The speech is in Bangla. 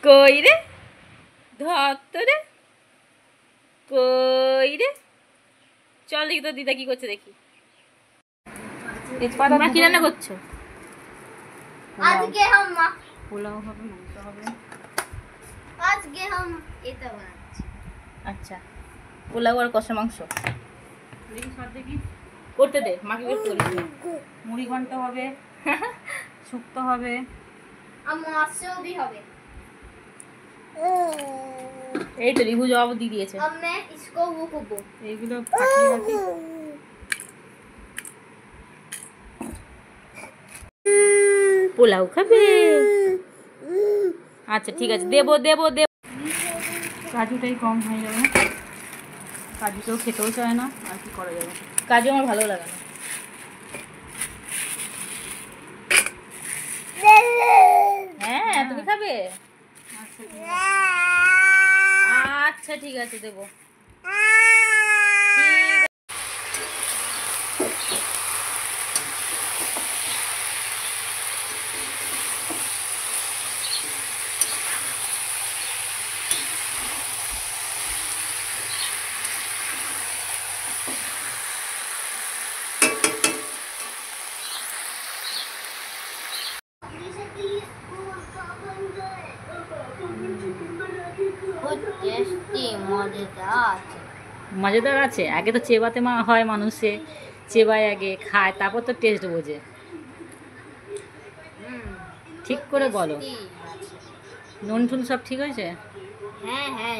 কই রে ধর রে কই রে চল দেখি তো দিদা কি করছে দেখি মা কি রান্না করছো আজকে हम পোলাও হবে মাংস হবে আজকে हम এটা বানাচ্ছি আচ্ছা পোলাও আর কষা মাংস দেখি সব দেখি করতে দে মাকে করতে বলি মুড়ি ঘন্ট হবে শুক্তো হবে আর মাছও भी হবে এই তো রিভু জবাব দিয়ে দিয়েছে अब मैं इसको वो করবো এইগুলো ফাটিয়ে রাখি পোলাও খাবে আচ্ছা ঠিক আছে দেবো দেবো দেবো কাজুটাই কম হয়ে যাবে কাজু কেউ খেতেও চায় না আর কি করা যাবে কাজু আমার ভালো লাগে না হ্যাঁ তুমি খাবে আচ্ছা ঠিক আছে দেবো মজাদার আছে আগে তো চেবাতে হয় মানুষে চেবায় আগে খায় তারপর তো টেস্ট বোঝে ঠিক করে বলো নুন টুন সব ঠিক হয়েছে হ্যাঁ হ্যাঁ